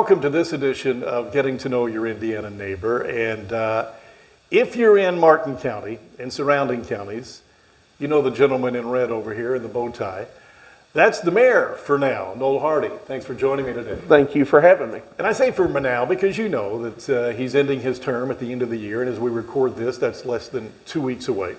welcome to this edition of Getting to Know Your Indiana Neighbor. And if you're in Martin County and surrounding counties, you know the gentleman in red over here in the bow tie. That's the mayor for now, Noel Harty. Thanks for joining me today. Thank you for having me. And I say for now because you know that he's ending his term at the end of the year, and as we record this, that's less than 2 weeks away.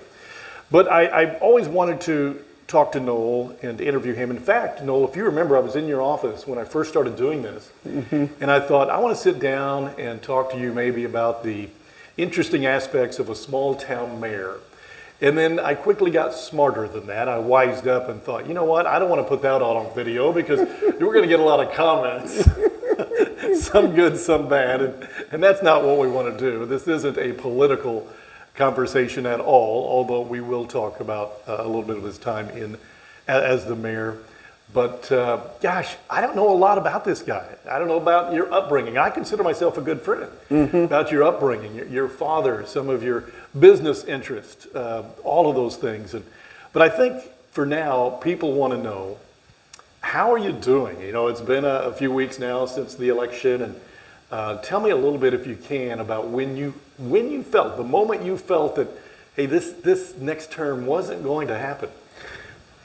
But I've always wanted to talk to Noel and interview him. In fact, Noel, if you remember, I was in your office when I first started doing this, and I thought, I want to sit down and talk to you maybe about the interesting aspects of a small town mayor. And then I quickly got smarter than that. I wised up and thought, you know what, I don't want to put that out on video because we're going to get a lot of comments, some good, some bad, and that's not what we want to do. This isn't a political conversation at all, although we will talk about a little bit of his time as the mayor. But gosh, I don't know a lot about this guy. I don't know about your upbringing. I consider myself a good friend about your upbringing, your father, some of your business interests, all of those things. But I think for now, people want to know, how are you doing? You know, it's been a few weeks now since the election, and tell me a little bit, if you can, about when you felt, the moment you felt that, hey, this next term wasn't going to happen.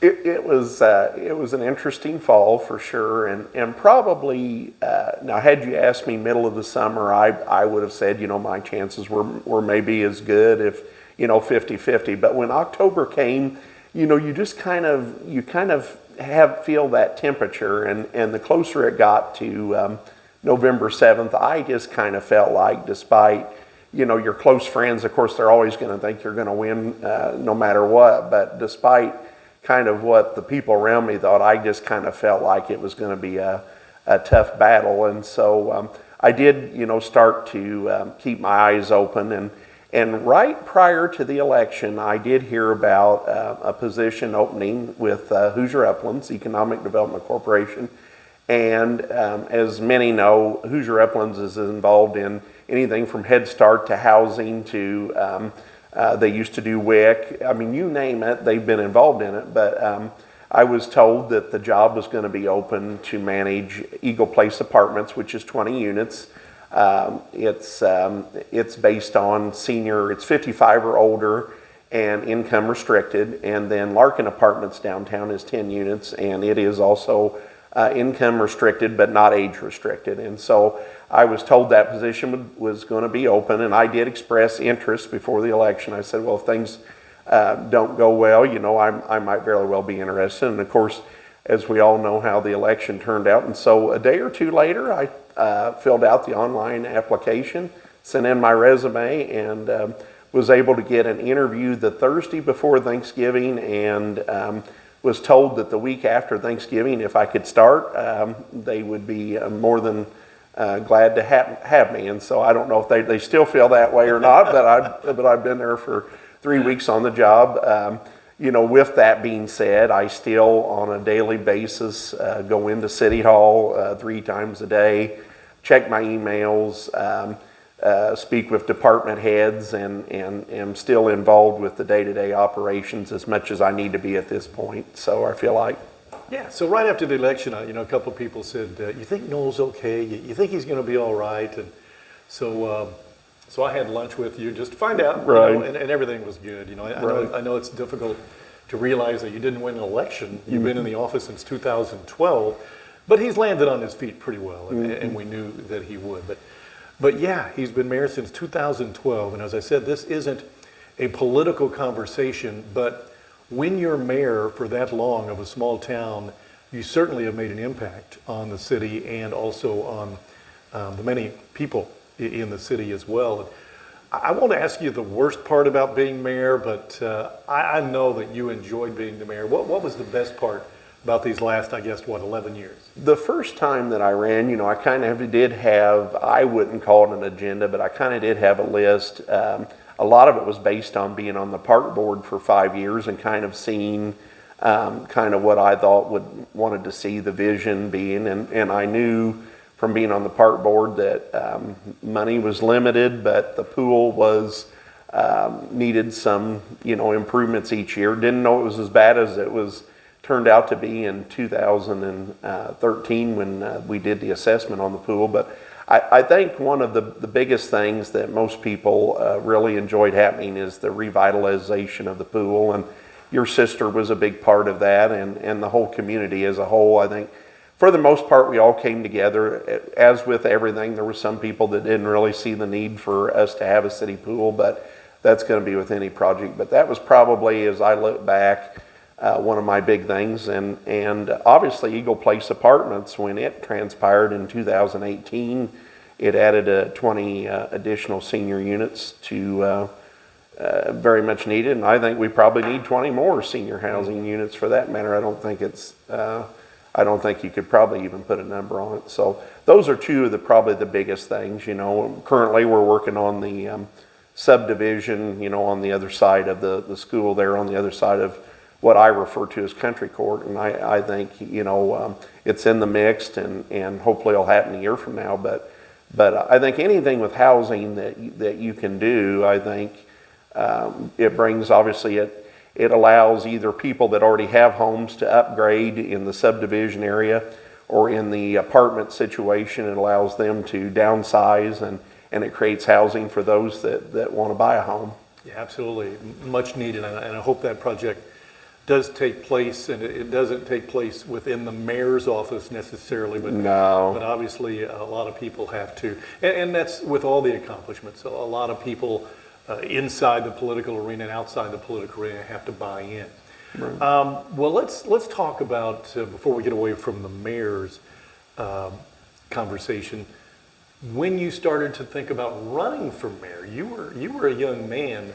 It was an interesting fall for sure, and probably now had you asked me middle of the summer, I would have said, you know, my chances were maybe as good, if, you know, 50-50. But when October came, you know, you kind of feel that temperature, and the closer it got to November 7th, I just kind of felt like, despite, you know, your close friends, of course, they're always going to think you're going to win no matter what, but despite kind of what the people around me thought, I just kind of felt like it was going to be a tough battle. And so I did, you know, start to keep my eyes open. And right prior to the election, I did hear about a position opening with Hoosier Uplands Economic Development Corporation. And as many know, Hoosier Uplands is involved in anything from Head Start to housing to they used to do WIC. I mean, you name it, they've been involved in it. But I was told that the job was going to be open to manage Eagle Place Apartments, which is 20 units. It's based on senior, it's 55 or older and income restricted. And then Larkin Apartments downtown is 10 units, and it is also income restricted but not age restricted. And so I was told that position was going to be open, and I did express interest before the election. I said, well, if things don't go well, you know, I might very well be interested. And of course, as we all know how the election turned out. And so a day or two later, I filled out the online application, sent in my resume, and was able to get an interview the Thursday before Thanksgiving, and was told that the week after Thanksgiving, if I could start, they would be more than glad to have me. And so I don't know if they still feel that way or not, but I've been there for 3 weeks on the job. You know, with that being said, I still on a daily basis go into City Hall 3 times a day, check my emails, speak with department heads, and am still involved with the day-to-day operations as much as I need to be at this point. So I feel like. Yeah, so right after the election, you know, a couple of people said, you think Noel's okay? You think he's going to be all right? And so I had lunch with you just to find out, right. You know, and everything was good. You know, I know it's difficult to realize that you didn't win an election. You've been in the office since 2012, but he's landed on his feet pretty well, and we knew that he would. But yeah, he's been mayor since 2012, and as I said, this isn't a political conversation, but when you're mayor for that long of a small town, you certainly have made an impact on the city and also on the many people in the city as well. I won't ask you the worst part about being mayor, but I know that you enjoyed being the mayor. What was the best part about these last, I guess, 11 years? The first time that I ran, you know, I kind of did have, I wouldn't call it an agenda, but I kind of did have a list. A lot of it was based on being on the park board for 5 years and kind of seeing kind of what I thought wanted to see the vision being. And I knew from being on the park board that money was limited, but the pool was needed some, you know, improvements each year. Didn't know it was as bad as it was turned out to be in 2013 when we did the assessment on the pool. But I think one of the biggest things that most people really enjoyed happening is the revitalization of the pool, and your sister was a big part of that, and the whole community as a whole. I think for the most part we all came together. As with everything, there were some people that didn't really see the need for us to have a city pool, but that's going to be with any project. But that was probably, as I look back, one of my big things. And obviously Eagle Place Apartments, when it transpired in 2018, it added 20 additional senior units to very much needed. And I think we probably need 20 more senior housing units for that matter. I don't think you could probably even put a number on it. So those are two of probably the biggest things. Currently we're working on the subdivision, on the other side of the school there, on the other side of what I refer to as Country Court. And I think, it's in the mix, and hopefully it'll happen a year from now. But I think anything with housing that you can do, I think it brings, obviously it allows either people that already have homes to upgrade in the subdivision area, or in the apartment situation, it allows them to downsize, and it creates housing for those that want to buy a home. Yeah, absolutely. Much needed, and I hope that project does take place, and it doesn't take place within the mayor's office necessarily, but No. but obviously a lot of people have to, and that's with all the accomplishments. A lot of people inside the political arena and outside the political arena have to buy in. Right. Well, let's talk about before we get away from the mayor's conversation. When you started to think about running for mayor, you were a young man.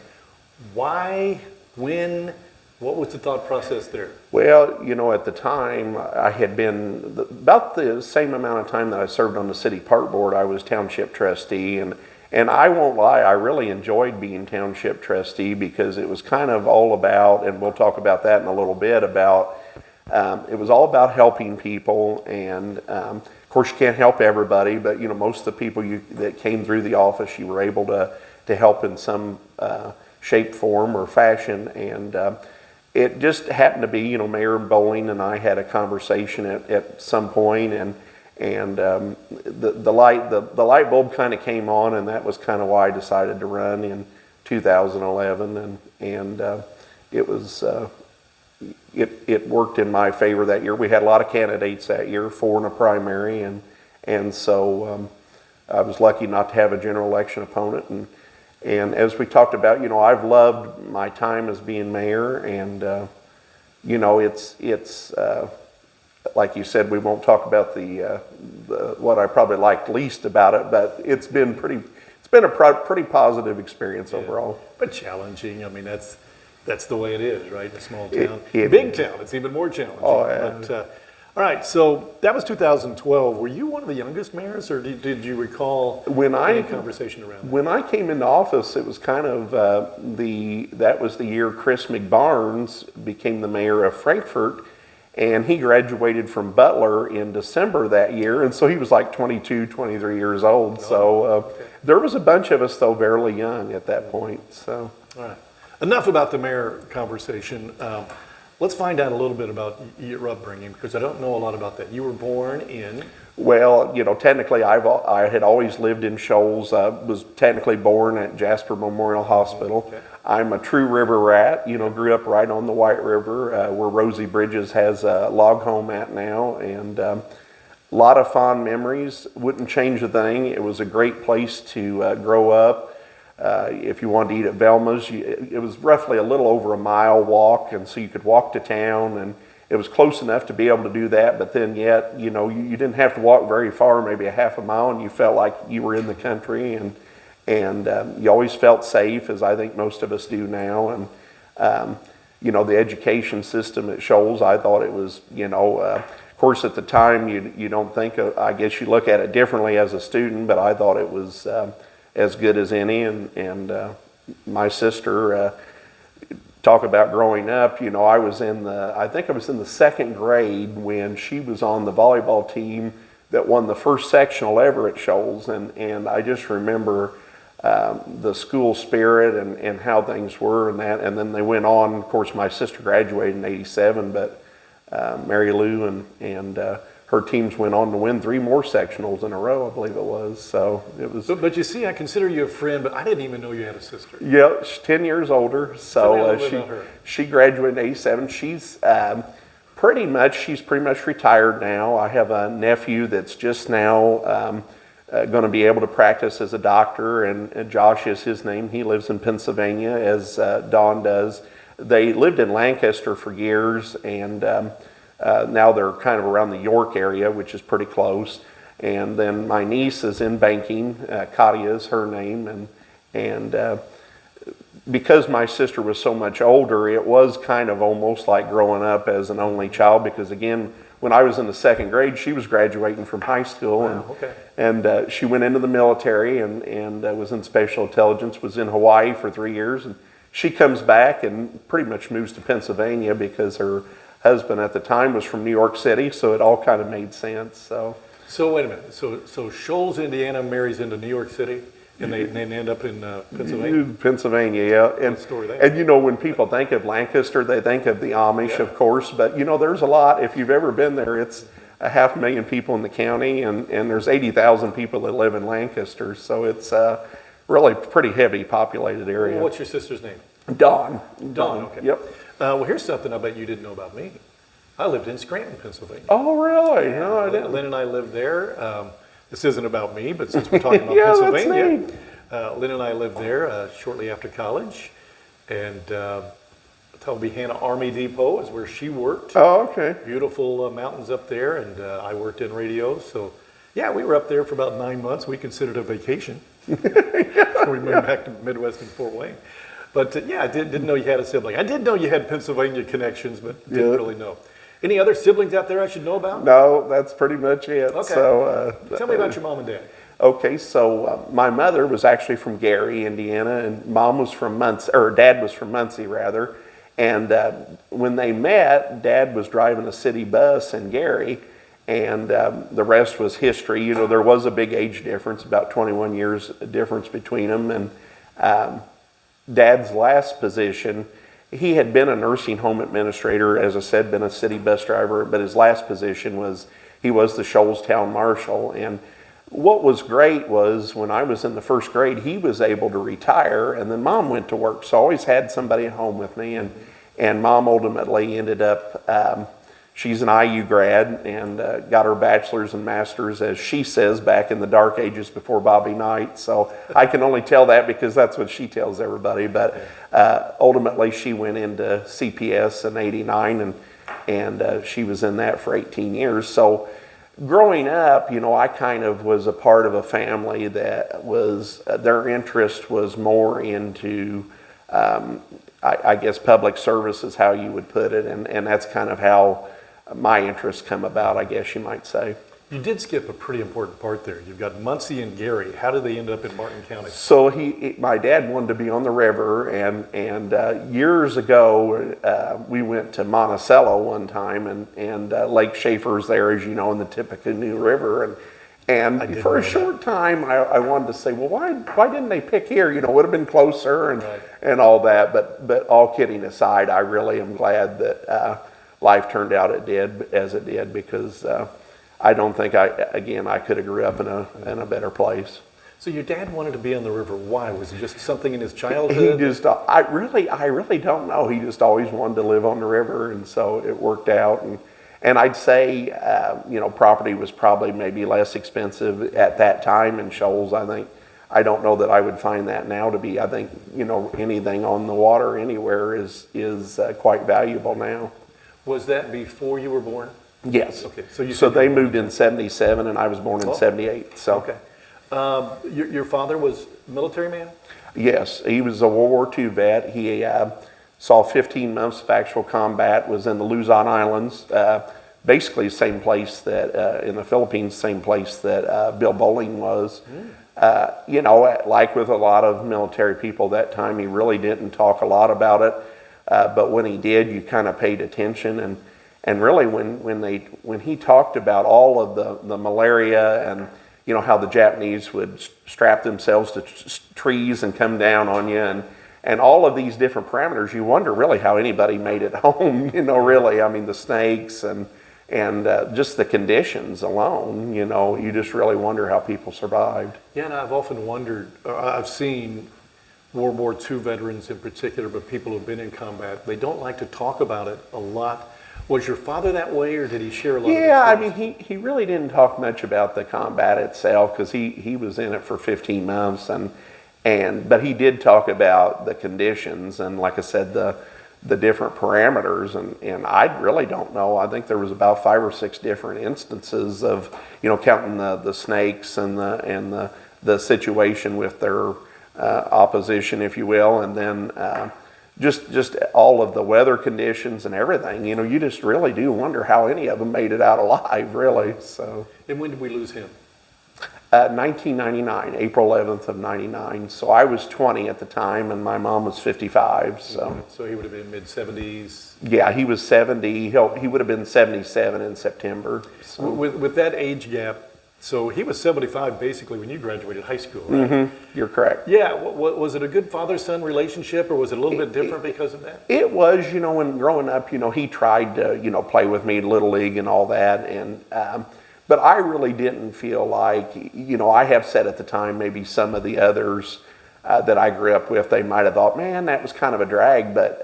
Why? When? What was the thought process there? Well, at the time, I had been about the same amount of time that I served on the city park board. I was township trustee, and I won't lie, I really enjoyed being township trustee, because it was kind of all about, and we'll talk about that in a little bit, about it was all about helping people. And of course you can't help everybody, but most of the people that came through the office, you were able to help in some shape, form, or fashion. And it just happened to be, Mayor Bowling and I had a conversation at some point, and the light bulb kind of came on, and that was kind of why I decided to run in 2011, and it was it worked in my favor that year. We had a lot of candidates that year, 4 in a primary, and so I was lucky not to have a general election opponent. And as we talked about, I've loved my time as being mayor, and it's like you said, we won't talk about the what I probably liked least about it, but it's been a pretty positive experience overall. But challenging. I mean, that's the way it is, right? A small town, Big town. It's even more challenging. Oh, yeah. But, all right, so that was 2012. Were you one of the youngest mayors, or did you recall any conversation around that? When I came into office, it was kind of that was the year Chris McBarnes became the mayor of Frankfort, and he graduated from Butler in December that year, and so he was like 22, 23 years old. Okay. There was a bunch of us, though, fairly young at that point. So, all right, enough about the mayor conversation. Let's find out a little bit about your upbringing, because I don't know a lot about that. You were born in? Well, technically I had always lived in Shoals. I was technically born at Jasper Memorial Hospital. Okay. I'm a true river rat, grew up right on the White River, where Rosie Bridges has a log home at now, and a lot of fond memories. Wouldn't change a thing. It was a great place to grow up. If you wanted to eat at Velma's, it was roughly a little over a mile walk, and so you could walk to town, and it was close enough to be able to do that, but then yet, you didn't have to walk very far, maybe a half a mile, and you felt like you were in the country, and you always felt safe, as I think most of us do now. And the education system at Shoals, I thought it was, of course at the time you don't think, I guess you look at it differently as a student, but I thought it was as good as any. And my sister, talk about growing up, I think I was in the second grade when she was on the volleyball team that won the first sectional ever at Shoals, and I just remember the school spirit and how things were, and then they went on. Of course, my sister graduated in '87, but Mary Lou, and her teams went on to win 3 more sectionals in a row, I believe it was. So it was. But you see, I consider you a friend, but I didn't even know you had a sister. Yeah, she's 10 years older. Tell me a So little bit about her. she graduated in '87. She's pretty much retired now. I have a nephew that's just now going to be able to practice as a doctor, and Josh is his name. He lives in Pennsylvania, as Dawn does. They lived in Lancaster for years, and now they're kind of around the York area, which is pretty close. And then my niece is in banking. Katia is her name, and because my sister was so much older, it was kind of almost like growing up as an only child, because again, when I was in the 2nd grade, she was graduating from high school. Wow, okay. And she went into the military and was in special intelligence, was in Hawaii for 3 years. And she comes back and pretty much moves to Pennsylvania because her husband at the time was from New York City, so it all kind of made sense. So wait a minute. So Shoals, Indiana marries into New York City, and they end up in Pennsylvania? Pennsylvania, yeah. And, story there. and you know, when people think of Lancaster, they think of the Amish, of course. But you know, there's a lot. If you've ever been there, it's 500,000 people in the county, and there's 80,000 people that live in Lancaster. So it's really pretty heavy populated area. Well, what's your sister's name? Dawn. Dawn, okay. Yep. Well, here's something I bet you didn't know about me. I lived in Scranton, Pennsylvania. Oh, really? No, I didn't. Lynn and I lived there. This isn't about me, but since we're talking about Yeah, that's Pennsylvania, neat. Lynn and I lived there shortly after college, and Tobyhanna Army Depot is where she worked. Oh, okay. Beautiful mountains up there, and I worked in radio. So, yeah, we were up there for about 9 months. We considered it a vacation. Before we moved back to Midwest and Fort Wayne. But yeah, I didn't know you had a sibling. I did know you had Pennsylvania connections, but didn't really know. Any other siblings out there I should know about? No, that's pretty much it. Okay. So, Tell me about your mom and dad. Okay, so my mother was actually from Gary, Indiana, and mom was from Muncie, or dad was from Muncie rather. And when they met, dad was driving a city bus in Gary, and the rest was history. You know, there was a big age difference, about 21 years difference between them. And dad's last position, he had been a nursing home administrator, as I said, been a city bus driver, but his last position was he was the Shoals Town Marshal. And what was great was when I was in the 1st grade, he was able to retire, and then mom went to work. So I always had somebody at home with me, and mom ultimately ended up, she's an IU grad and got her bachelor's and master's, as she says, back in the dark ages before Bobby Knight. So I can only tell that because that's what she tells everybody. But ultimately, she went into CPS in '89, and she was in that for 18 years. So growing up, you know, I kind of was a part of a family that was, their interest was more into, I guess, public service is how you would put it. And that's kind of how my interests come about, I guess you might say. You did skip a pretty important part there. You've got Muncie and Gary. How did they end up in Martin County? So my dad wanted to be on the river, and years ago we went to Monticello one time, and Lake Schaefer's there, as you know, in the Tippecanoe River, and for a short time I wanted to say, well, why didn't they pick here? You know, it would have been closer and all that. But all kidding aside, I really am glad that life turned out as it did, because I don't think I could have grew up in a better place. So your dad wanted to be on the river. Why? Was it just something in his childhood? He just, I really don't know. He just always wanted to live on the river, and so it worked out. And I'd say, you know, property was probably maybe less expensive at that time in Shoals. I don't know that I would find that now to be. I think, you know, anything on the water anywhere is quite valuable now. Was that before you were born? Yes. Okay. So they moved in '77, and I was born in '78. So. Okay. Your father was a military man? Yes, he was a World War II vet. He saw 15 months of actual combat, was in the Luzon Islands, basically same place that, in the Philippines, same place that Bill Bowling was. You know, like with a lot of military people that time, he really didn't talk a lot about it. But when he did, you kind of paid attention, and really when he talked about all of the malaria, and you know how the Japanese would strap themselves to trees and come down on you, and all of these different parameters, you wonder really how anybody made it home, really. I mean, the snakes and just the conditions alone, you just really wonder how people survived. Yeah, and I've often wondered, I've seen World War II veterans in particular, but people who've been in combat, they don't like to talk about it a lot. Was your father that way, or did he share a lot of Yeah, I experience? mean, he really didn't talk much about the combat itself because he was in it for 15 months, but he did talk about the conditions and, like I said, the different parameters, and I really don't know. I think there was about 5 or 6 different instances of, counting the snakes and the situation with their opposition, if you will, and then just all of the weather conditions and everything. You just really do wonder how any of them made it out alive, really. So. And when did we lose him? 1999, April 11th of 99. So I was 20 at the time, and my mom was 55. So. So he would have been mid-70s. Yeah, he was 70. He would have been 77 in September. So. With that age gap, so he was 75 basically when you graduated high school, right? Mm-hmm. You're correct. Yeah, was it a good father-son relationship, or was it a little bit different because of that? It was, when growing up, he tried to, play with me Little League and all that, and but I really didn't feel like, I have said at the time, maybe some of the others that I grew up with, they might have thought, man, that was kind of a drag, but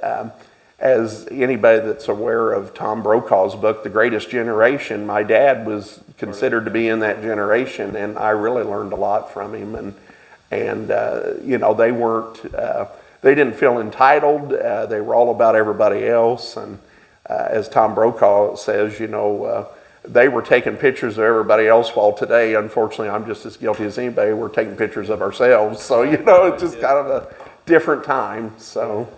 as anybody that's aware of Tom Brokaw's book, The Greatest Generation, my dad was considered to be in that generation, and I really learned a lot from him. And they weren't, they didn't feel entitled. They were all about everybody else. And as Tom Brokaw says, they were taking pictures of everybody else, while today, unfortunately, I'm just as guilty as anybody. We're taking pictures of ourselves. So, it's just kind of a different time. So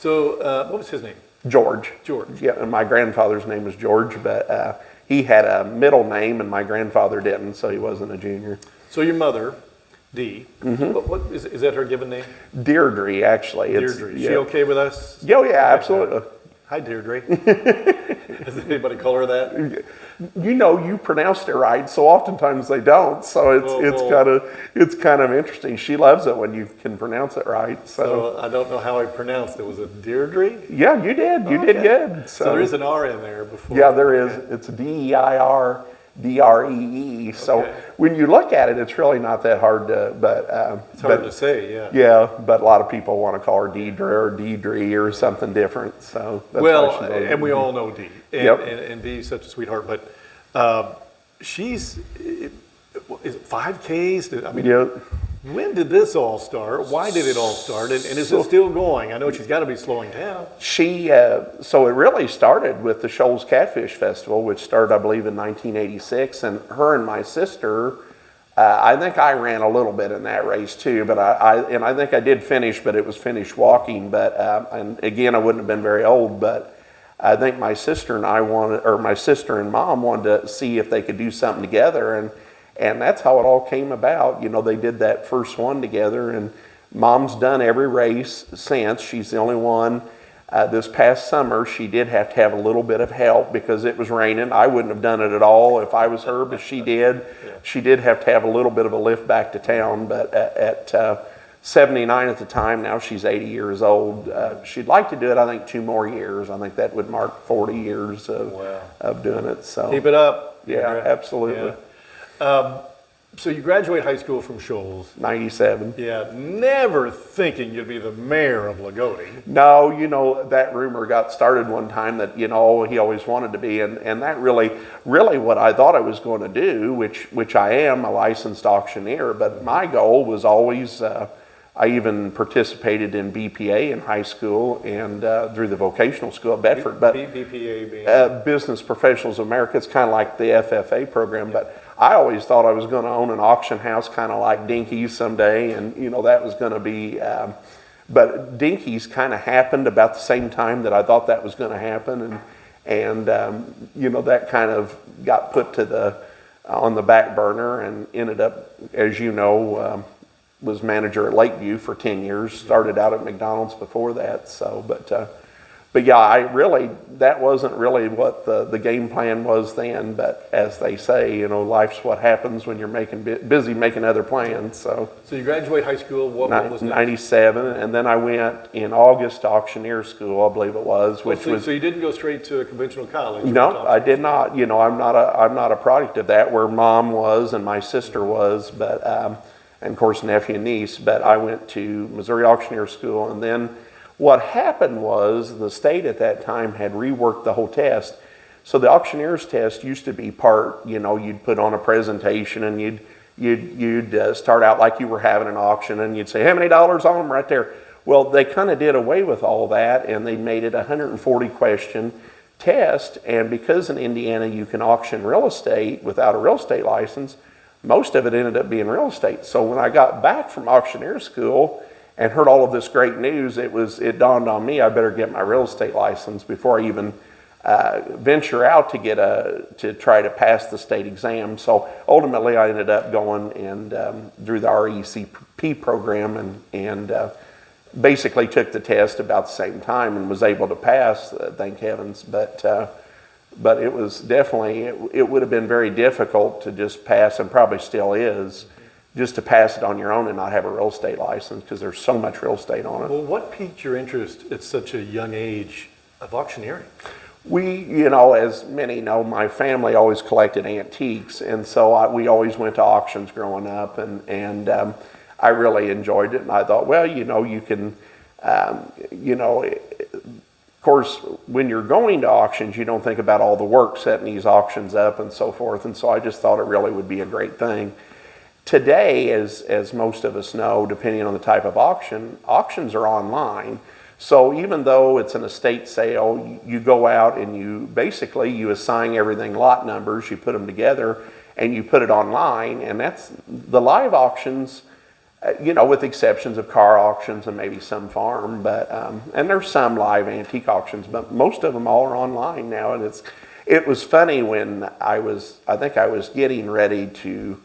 what was his name? George. George. Yeah, and my grandfather's name was George, but he had a middle name, and my grandfather didn't, so he wasn't a junior. So your mother, Dee, Mm-hmm. what is that her given name? Deirdre, actually. Deirdre. Is she okay with us? Yeah, absolutely. Hi, Deirdre. Does anybody call her that? You pronounced it right, so oftentimes they don't. So it's kind of interesting. She loves it when you can pronounce it right. So I don't know how I pronounced it. Was it Deirdre? Yeah, you did. You did good. So there is an R in there before. Yeah, there is. It's Deirdree. So when you look at it, it's really not that hard to. But it's hard to say. Yeah. Yeah, but a lot of people want to call her Deidre or Deidre or something different. So that's and we all know Dee. And Dee's such a sweetheart, but she's is it 5Ks? I mean, when did this all start? Why did it all start? And is it still going? I know she's got to be slowing down. So it really started with the Shoals Catfish Festival, which started, I believe, in 1986. And her and my sister, I think I ran a little bit in that race too, but I think I did finish, but it was finished walking. But and again, I wouldn't have been very old, but I think my sister and mom wanted to see if they could do something together, and that's how it all came about. They did that first one together, and mom's done every race since. She's the only one. This past summer, she did have to have a little bit of help because it was raining. I wouldn't have done it at all if I was her, but she did. Yeah. She did have to have a little bit of a lift back to town, but at 79 at the time, now she's 80 years old. She'd like to do it, I think, 2 more years. I think that would mark 40 years of doing it. So keep it up. Yeah, absolutely. Yeah. So you graduate high school from Shoals. 97. Yeah, never thinking you'd be the mayor of Loogootee. No, that rumor got started one time that, he always wanted to be. And that really what I thought I was going to do, which I am, a licensed auctioneer. But my goal was always, I even participated in BPA in high school and through the vocational school at Bedford. But BPA being? Business Professionals of America. It's kind of like the FFA program. Yeah. But I always thought I was going to own an auction house, kind of like Dinky's someday, and that was going to be. But Dinky's kind of happened about the same time that I thought that was going to happen, and that kind of got put on the back burner, and ended up, as was manager at Lakeview for 10 years. Started out at McDonald's before that. So, but yeah, that wasn't really what the game plan was then. But as they say, you know, life's what happens when you're busy making other plans. So you graduate high school, what was next? 97, and then I went in August to auctioneer school, I believe it was, which was. So you didn't go straight to a conventional college? No, I did not. You know, I'm not a product of that, where mom was and my sister was, but and of course nephew and niece. But I went to Missouri Auctioneer School, and then what happened was the state at that time had reworked the whole test. So the auctioneer's test used to be part, you know, you'd put on a presentation and you'd start out like you were having an auction, and you'd say, how many dollars on them right there? Well, they kind of did away with all that, and they made it a 140 question test. And because in Indiana you can auction real estate without a real estate license, most of it ended up being real estate. So when I got back from auctioneer school and heard all of this great news, it dawned on me I better get my real estate license before I even venture out to try to pass the state exam. So ultimately I ended up going and through the RECP program and basically took the test about the same time and was able to pass, thank heavens. But it was definitely, it would have been very difficult to just pass, and probably still is, just to pass it on your own and not have a real estate license, because there's so much real estate on it. Well, what piqued your interest at such a young age of auctioneering? We, you know, as many know, my family always collected antiques, and so we always went to auctions growing up, and I really enjoyed it. And I thought, well, you know, you can, you know, of course, when you're going to auctions, you don't think about all the work setting these auctions up and so forth, and so I just thought it really would be a great thing. Today, as most of us know, depending on the type of auction, auctions are online. So even though it's an estate sale, you go out and you assign everything lot numbers, you put them together, and you put it online. And that's the live auctions, you know, with exceptions of car auctions and maybe some farm, but and there's some live antique auctions, but most of them all are online now. And it was funny when I think I was getting ready to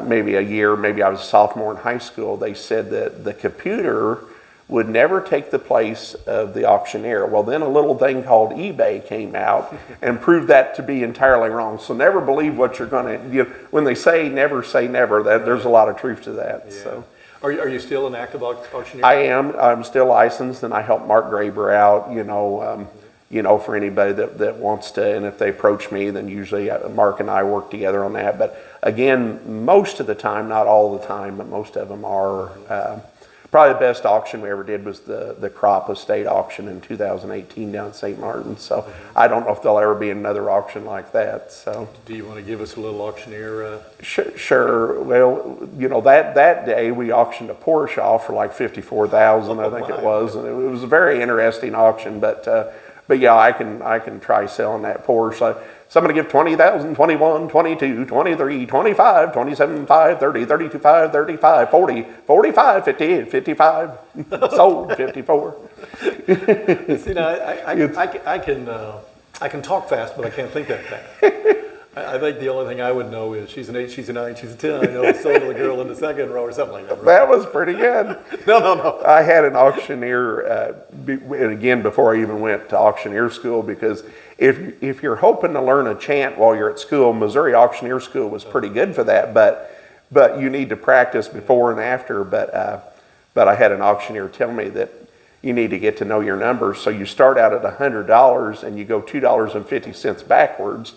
maybe I was a sophomore in high school. They said that the computer would never take the place of the auctioneer. Well, then a little thing called eBay came out and proved that to be entirely wrong. So never believe what you're going to, you know, when they say never, there's a lot of truth to that. Yeah. So, are you still an active auctioneer? I am. I'm still licensed, and I help Mark Graber out, you know, for anybody that wants to. And if they approach me, then usually Mark and I work together on that. But again, most of the time, not all the time, but most of them are. Probably the best auction we ever did was the Crop Estate auction in 2018 down in St. Martin. So I don't know if there'll ever be another auction like that. So do you want to give us a little auctioneer? Sure. Well, you know, that day we auctioned a Porsche off for like $54,000, I think it was, and it was a very interesting auction. But yeah, I can try selling that Porsche. Somebody give 20,000, 21, 22, 23, 25, 27, 5, 30, 32, 5, 35, 40, 45, 50, 55, sold 54. See, now, I can talk fast, but I can't think that fast. I think the only thing I would know is she's an 8, she's a 9, she's a 10. I know it's sold to the girl in the second row or something like that. Right? That was pretty good. No. I had an auctioneer, and again, before I even went to auctioneer school, because if you're hoping to learn a chant while you're at school, Missouri Auctioneer School was pretty good for that, but you need to practice before and after. But I had an auctioneer tell me that you need to get to know your numbers. So you start out at $100 and you go $2.50 backwards.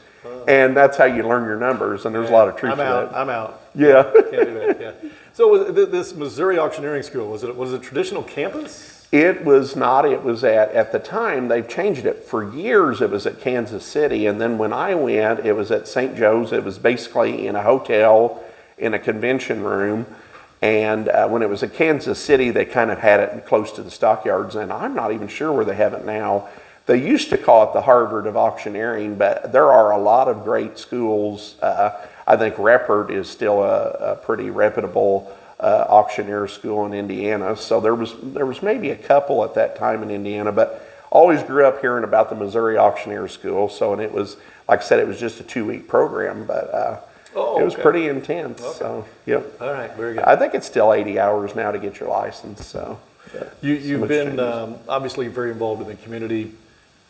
And that's how you learn your numbers, and there's a lot of truth to that. I'm out. Yeah. Can't do that, yeah. So this Missouri Auctioneering School, was it a traditional campus? It was not. It was at the time, they've changed it. For years, it was at Kansas City, and then when I went, it was at St. Joe's. It was basically in a hotel, in a convention room. And when it was at Kansas City, they kind of had it close to the stockyards, and I'm not even sure where they have it now. They used to call it the Harvard of Auctioneering, but there are a lot of great schools. I think Reppert is still a pretty reputable auctioneer school in Indiana. So there was maybe a couple at that time in Indiana, but always grew up hearing about the Missouri Auctioneer School. So, and it was, like I said, it was just a 2-week program, but it was pretty intense. Okay. So, yep. All right, very good. I think it's still 80 hours now to get your license. So. You've much been changes. obviously very involved in the community,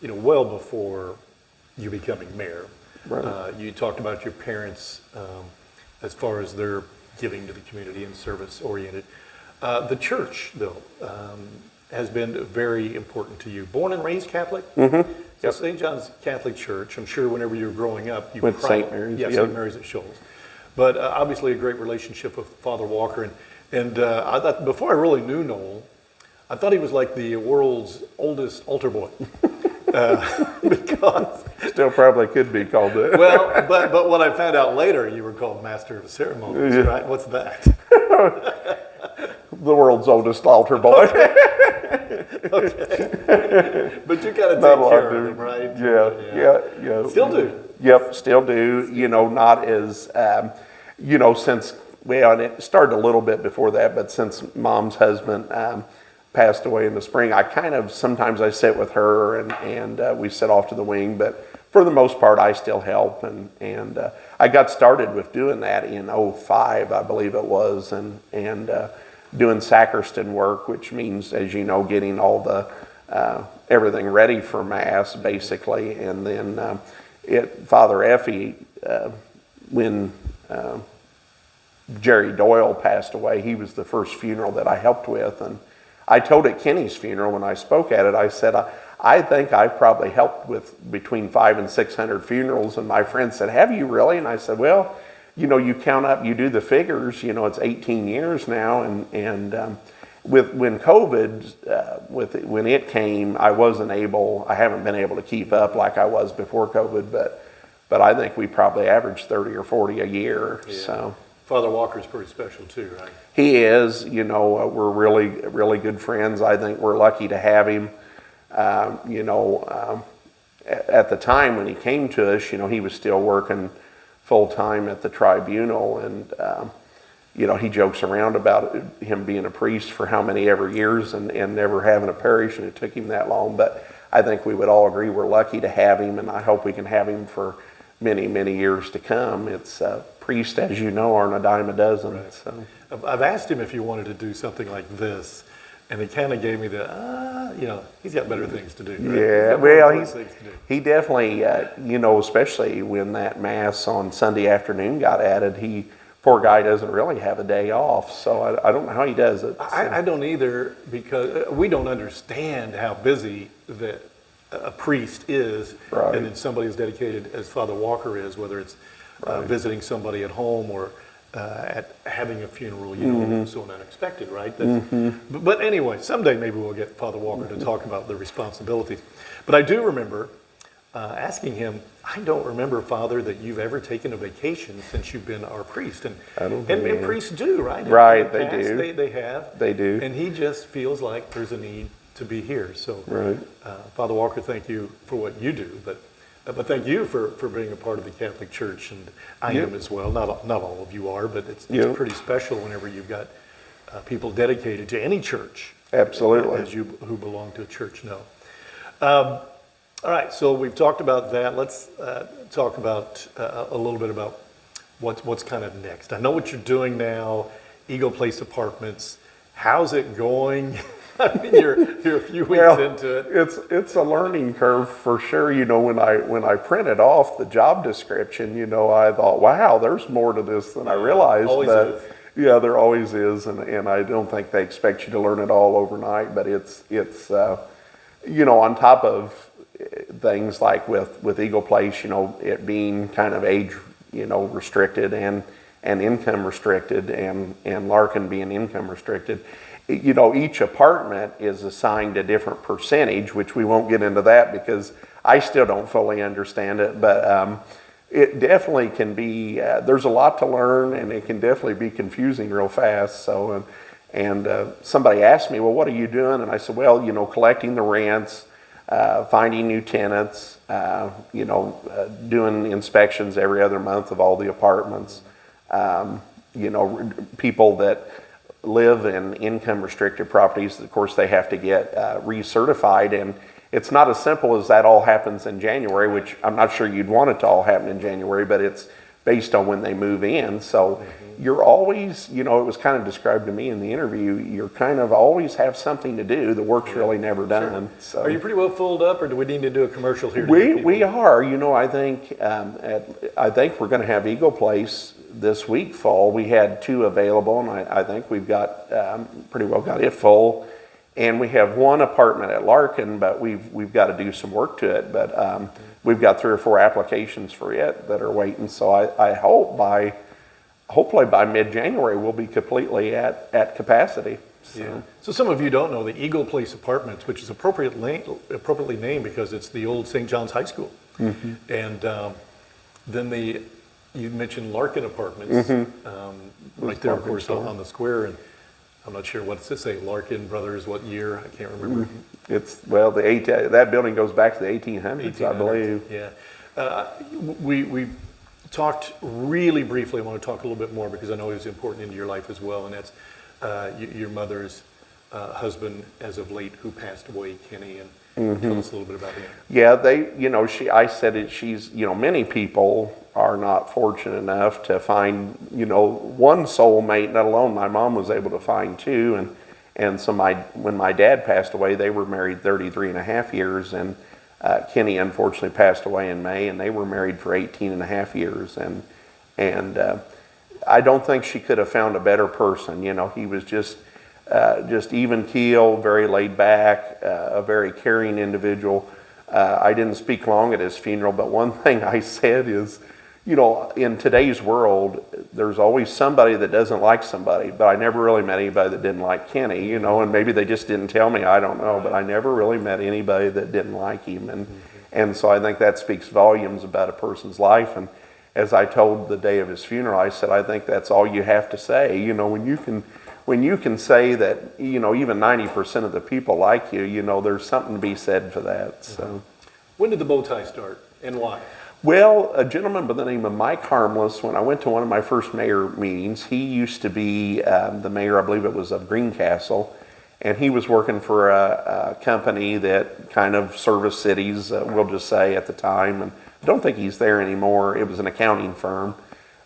well before you becoming mayor. Right. You talked about your parents as far as their giving to the community and service oriented. The church, though, has been very important to you. Born and raised Catholic? Mm-hmm. So Yep. St. John's Catholic Church, I'm sure whenever you were growing up, you Went to St. Mary's, Yeah, yep. St. Mary's at Shoals. But obviously a great relationship with Father Walker. And I thought, before I really knew Noel, I thought he was like the world's oldest altar boy. Because, Still probably could be called that. well, but what I found out later, you were called Master of Ceremonies, right? What's that? The world's oldest altar boy. Okay. But you got to Not a take lot, care of dude. him, right? Yeah. Still do. Yep, still do. Not as, since, well, and it started a little bit before that, but since Mom's husband passed away in the spring, I kind of, sometimes I sit with her and we sit off to the wing, but for the most part, I still help. And I got started with doing that in '05, I believe it was, and doing sacristan work, which means, as you know, getting all the everything ready for Mass, basically. And then Father Effie, when Jerry Doyle passed away, he was the first funeral that I helped with. And I told at Kenny's funeral when I spoke at it, I said, I think I've probably helped with between 500 and 600 funerals. And my friend said, have you really? And I said, well, you count up, you do the figures, it's 18 years now. And when COVID, when it came, I haven't been able to keep up like I was before COVID, but I think we probably averaged 30 or 40 a year. Yeah. So Father Walker's pretty special too, right? he is, we're really, really good friends. I think we're lucky to have him. At the time when he came to us, he was still working full time at the tribunal, and he jokes around about him being a priest for how many ever years and never having a parish, and it took him that long. But I think we would all agree we're lucky to have him, and I hope we can have him for many, many years to come. It's priests, as you know, aren't a dime a dozen. Right. So. I've asked him if he wanted to do something like this, and he kind of gave me the, he's got better things to do. Right? Yeah, he definitely, especially when that Mass on Sunday afternoon got added, poor guy doesn't really have a day off, so I don't know how he does it. So. I don't either, because we don't understand how busy that a priest is, Right. and then somebody as dedicated as Father Walker is, whether it's visiting somebody at home or at having a funeral, so unexpected, right? But anyway, someday maybe we'll get Father Walker to talk about the responsibilities. But I do remember asking him, I don't remember, Father, that you've ever taken a vacation since you've been our priest. And priests do, right? Right, In the they past, do. They have. They do. And he just feels like there's a need to be here. So, Right. Father Walker, thank you for what you do, but thank you for being a part of the Catholic Church, and I am as well. Not all of you are, but it's pretty special whenever you've got people dedicated to any church. Absolutely. As you who belong to a church know. All right, so we've talked about that. Let's talk about a little bit about what's kind of next. I know what you're doing now, Eagle Place Apartments. How's it going? I mean, you're a few weeks into it. It's a learning curve for sure. When I printed off the job description, I thought, wow, there's more to this than I realized. Always but is. yeah, there always is, and I don't think they expect you to learn it all overnight. But it's on top of things like with Eagle Place, it being kind of age restricted and income restricted, and Larkin being income restricted. Each apartment is assigned a different percentage, which we won't get into that because I still don't fully understand it. But it definitely can be, there's a lot to learn, and it can definitely be confusing real fast. So, and somebody asked me, well, what are you doing? And I said, well, collecting the rents, finding new tenants, doing inspections every other month of all the apartments, people that live in income restricted properties, of course they have to get recertified, and it's not as simple as that all happens in January, which I'm not sure you'd want it to all happen in January, but it's based on when they move in. So you're always, it was kind of described to me in the interview, you're kind of always have something to do. The work's really never done. So. Are you pretty well filled up, or do we need to do a commercial here? We are. I think I think we're going to have Eagle Place this week full. We had 2 available, and I think we've got pretty well got it full. And we have 1 apartment at Larkin, but we've got to do some work to it. But we've got 3 or 4 applications for it that are waiting. So I hope hopefully by mid-January we'll be completely at capacity. So. Yeah. So some of you don't know the Eagle Place Apartments, which is appropriately named because it's the old St. John's High School. And then you mentioned Larkin Apartments, right there, of course, on the square. And I'm not sure what to say. Larkin Brothers, what year? I can't remember. It's that building goes back to the 1800s, I believe. Yeah. We talked really briefly. I want to talk a little bit more because I know it was important into your life as well, and that's your mother's husband as of late who passed away, Kenny, and tell us a little bit about him. Yeah, I said it, many people are not fortunate enough to find, one soulmate, let alone my mom was able to find 2. And so when my dad passed away, they were married 33 and a half years, and Kenny unfortunately passed away in May, and they were married for 18 and a half years. And I don't think she could have found a better person. He was just even keel, very laid back, a very caring individual. I didn't speak long at his funeral, but one thing I said is, in today's world, there's always somebody that doesn't like somebody, but I never really met anybody that didn't like Kenny, and maybe they just didn't tell me, I don't know, but I never really met anybody that didn't like him. And so I think that speaks volumes about a person's life. And as I told the day of his funeral, I said, I think that's all you have to say. When you can say that, even 90% of the people like you, there's something to be said for that. So, when did the bow tie start, and why? Well, a gentleman by the name of Mike Harmless, when I went to one of my first mayor meetings, he used to be the mayor, I believe it was, of Greencastle, and he was working for a company that kind of serviced cities, we'll just say, at the time. And I don't think he's there anymore. It was an accounting firm.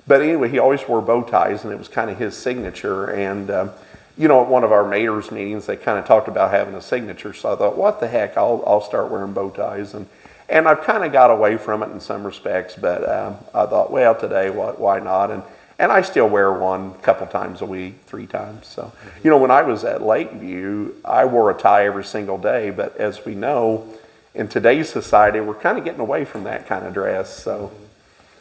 But anyway, he always wore bow ties, and it was kind of his signature. And, at one of our mayor's meetings, they kind of talked about having a signature. So I thought, what the heck, I'll start wearing bow ties. And I've kind of got away from it in some respects, but I thought, well, today, why not? And I still wear one a couple times a week, 3 times. So, when I was at Lakeview, I wore a tie every single day. But as we know, in today's society, we're kind of getting away from that kind of dress. So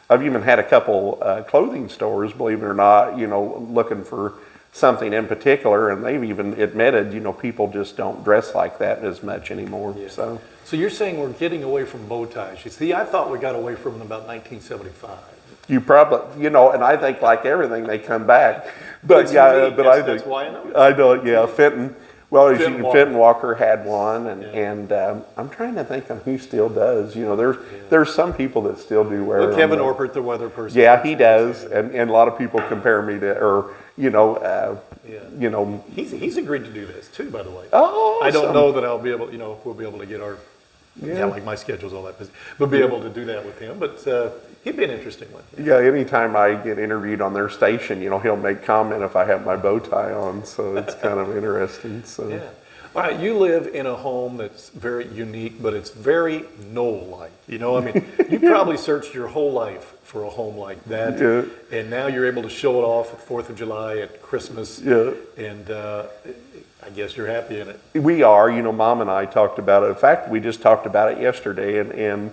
I've even had a couple clothing stores, believe it or not, looking for something in particular, and they've even admitted, people just don't dress like that as much anymore. Yeah. So you're saying we're getting away from bow ties. You see, I thought we got away from them about 1975. You probably, and I think like everything, they come back. But that's why I know. I know, yeah. Fenton Walker had one, and I'm trying to think of who still does. There's some people that still do wear them. Kevin Orpert, the weather person. Yeah, he does, and a lot of people compare me to, He's agreed to do this too, by the way. Oh, I don't know that I'll be able, if we'll be able to get our, like my schedule's all that busy, but be able to do that with him. But he'd be an interesting one. Yeah, anytime I get interviewed on their station, he'll make comment if I have my bow tie on, so it's kind of interesting. So. Yeah. All right, you live in a home that's very unique, but it's very Noel-like. You probably searched your whole life for a home like that, and now you're able to show it off at 4th of July, at Christmas, and I guess you're happy in it. We are. Mom and I talked about it. In fact, we just talked about it yesterday, and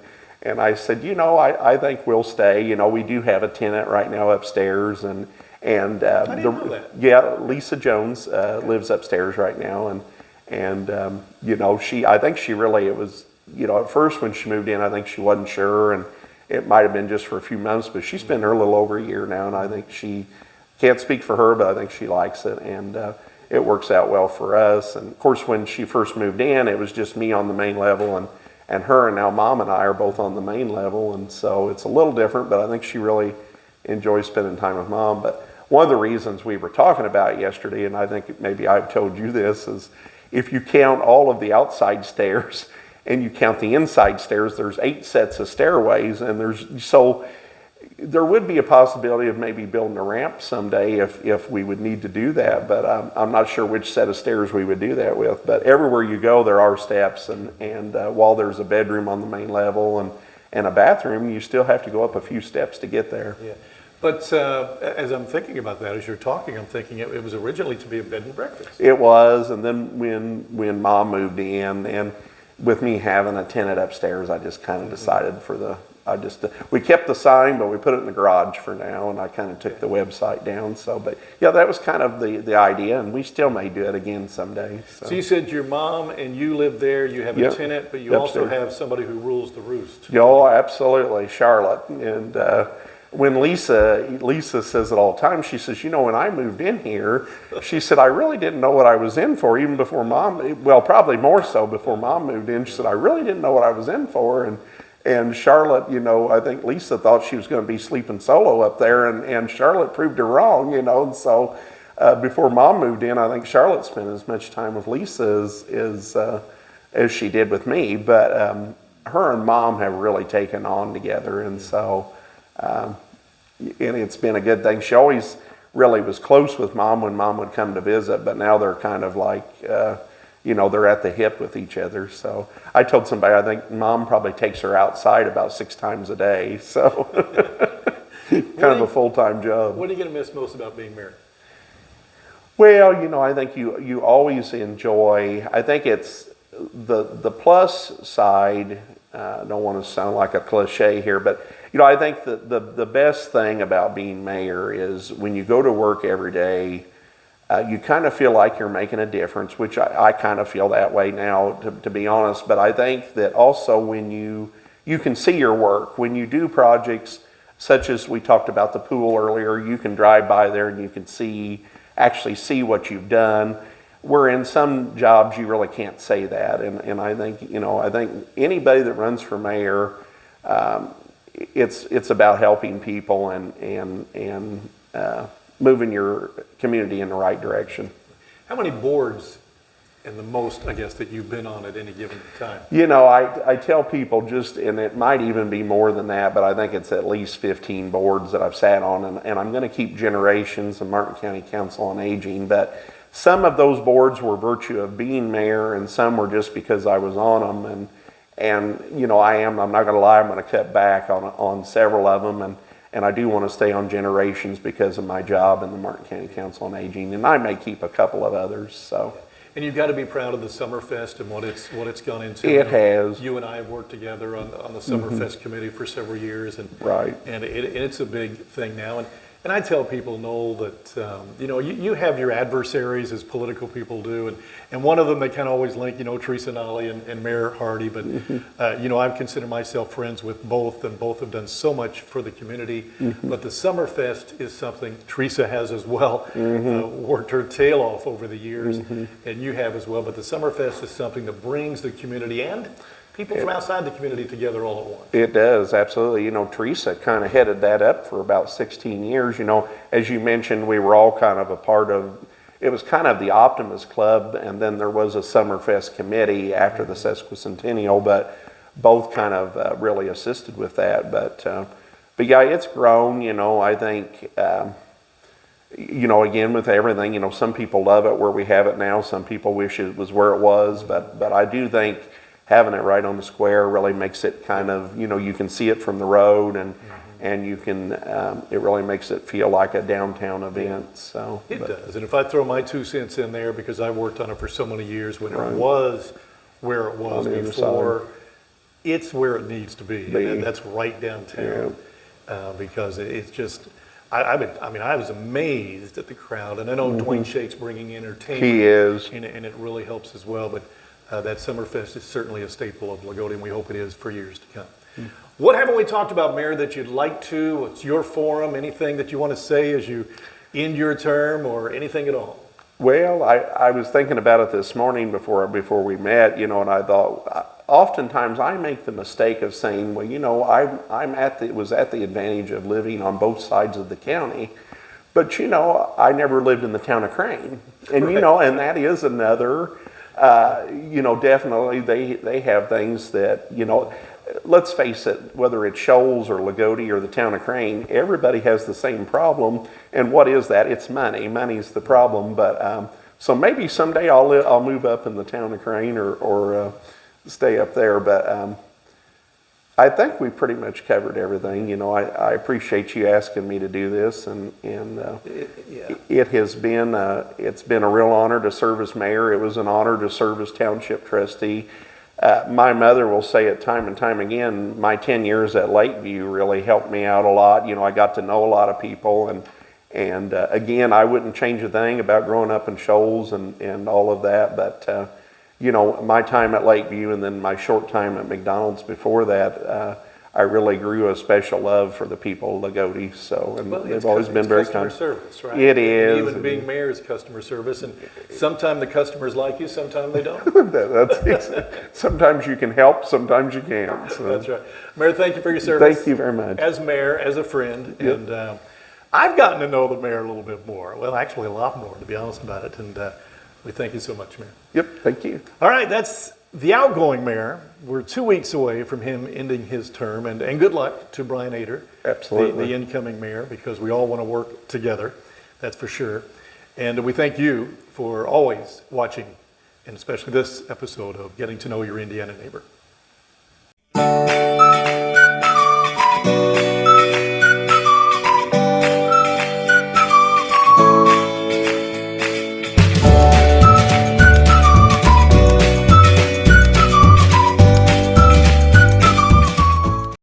I said, I think we'll stay. We do have a tenant right now upstairs, and I didn't know that. Yeah, Lisa Jones lives upstairs right now, and I think she really, it was, at first when she moved in, I think she wasn't sure, and it might have been just for a few months, but she's been there a little over a year now, and I think she, can't speak for her, but I think she likes it, and it works out well for us. And of course, when she first moved in, it was just me on the main level, and her, and now Mom and I are both on the main level, and so it's a little different, but I think she really enjoys spending time with Mom. But one of the reasons we were talking about yesterday, and I think maybe I've told you this, is if you count all of the outside stairs and you count the inside stairs, there's 8 sets of stairways, and there would be a possibility of maybe building a ramp someday if we would need to do that, but I'm not sure which set of stairs we would do that with. But everywhere you go, there are steps, and while there's a bedroom on the main level and a bathroom, you still have to go up a few steps to get there. Yeah. But as I'm thinking about that, as you're talking, I'm thinking it was originally to be a bed and breakfast. It was, and then when Mom moved in, and with me having a tenant upstairs, I just kind of decided we kept the sign, but we put it in the garage for now, and I kind of took the website down. So, but yeah, that was kind of the idea, and we still may do it again someday. So you said your mom and you live there, you have a tenant, but you also have somebody who rules the roost. Oh, absolutely, Charlotte. And when Lisa says it all the time, she says, when I moved in here, she said, I really didn't know what I was in for, even before Mom, well, probably more so before Mom moved in. She said, I really didn't know what I was in for. And Charlotte, I think Lisa thought she was going to be sleeping solo up there, and Charlotte proved her wrong, and so before Mom moved in, I think Charlotte spent as much time with Lisa as she did with me, but her and Mom have really taken on together, and so, and it's been a good thing. She always really was close with Mom when Mom would come to visit, but now they're kind of like, they're at the hip with each other. So I told somebody, I think Mom probably takes her outside about 6 times a day. So kind of a full-time job. What are you going to miss most about being married? Well, I think you always enjoy, I think it's the plus side. I don't want to sound like a cliche here, but I think the best thing about being mayor is when you go to work every day, you kind of feel like you're making a difference, which I kind of feel that way now, to be honest. But I think that also when you can see your work, when you do projects such as we talked about the pool earlier, you can drive by there and you can actually see what you've done. Where in some jobs you really can't say that. And I think, I think anybody that runs for mayor, it's about helping people and moving your community in the right direction. How many boards and the most, I guess, that you've been on at any given time? I tell people and it might even be more than that, but I think it's at least 15 boards that I've sat on, and I'm going to keep Generations and Martin County Council on Aging, but some of those boards were virtue of being mayor, and some were just because I was on them, and I'm not going to lie, I'm going to cut back on several of them, and I do want to stay on Generations because of my job in the Martin County Council on Aging, and I may keep a couple of others. So. And you've got to be proud of the Summerfest and what it's gone into. It has. You and I have worked together on the Summerfest committee for several years, and right. And it's a big thing now. And I tell people, Noel, that you have your adversaries as political people do, and one of them they kind of always link, Teresa Nolly and Mayor Harty, but I consider myself friends with both, and both have done so much for the community. But the Summerfest is something Teresa has as well, worked her tail off over the years, and you have as well. But the Summerfest is something that brings the community and people from outside the community together all at once. It does, absolutely. Teresa kind of headed that up for about 16 years. As you mentioned, we were all kind of a part of, it was kind of the Optimist Club, and then there was a Summerfest committee after the sesquicentennial, but both kind of really assisted with that. But yeah, it's grown, I think, again, with everything, some people love it where we have it now. Some people wish it was where it was, but I do think having it right on the square really makes it kind of, you can see it from the road, and you can, it really makes it feel like a downtown event. So it does. And if I throw my 2 cents in there, because I worked on it for so many years when it was where it was before, it's where it needs to be. And that's right downtown, because it's just, I was amazed at the crowd, and I know Dwayne Shake's bringing entertainment. He is. And it really helps as well, but that Summerfest is certainly a staple of Loogootee, and we hope it is for years to come. What haven't we talked about, Mayor, that you'd like to? What's your forum? Anything that you want to say as you end your term, or anything at all? Well, I was thinking about it this morning before we met, and I thought, oftentimes I make the mistake of saying, well, I was at the advantage of living on both sides of the county, but I never lived in the town of Crane, and and that is another. Definitely they have things that, let's face it, whether it's Shoals or Loogootee or the town of Crane, everybody has the same problem. And what is that? It's money. Money's the problem. But so maybe someday I'll move up in the town of Crane or stay up there. But I think we pretty much covered everything. You know, I appreciate you asking me to do this, and it has been it's been a real honor to serve as mayor. It was an honor to serve as township trustee. My mother will say it time and time again, my 10 years at Lakeview really helped me out a lot. You know, I got to know a lot of people, and again, I wouldn't change a thing about growing up in Shoals and all of that, but you know, my time at Lakeview and then my short time at McDonald's before that, I really grew a special love for the people of Loogootee. So, and they've always been very kind. Customer service, right? It is. And even being mayor is customer service, and sometimes the customers like you, sometimes they don't. Sometimes you can help, sometimes you can't. So. That's right. Mayor, thank you for your service. Thank you very much. As mayor, as a friend, Yep. and I've gotten to know the mayor a little bit more. Well, actually a lot more, to be honest about it, and we thank you so much, Mayor. Yep, thank you. All right, that's the outgoing mayor. We're 2 weeks away from him ending his term, and good luck to Brian Ader, Absolutely. the incoming mayor, because we all want to work together, that's for sure. And we thank you for always watching, and especially this episode of Getting to Know Your Indiana Neighbor.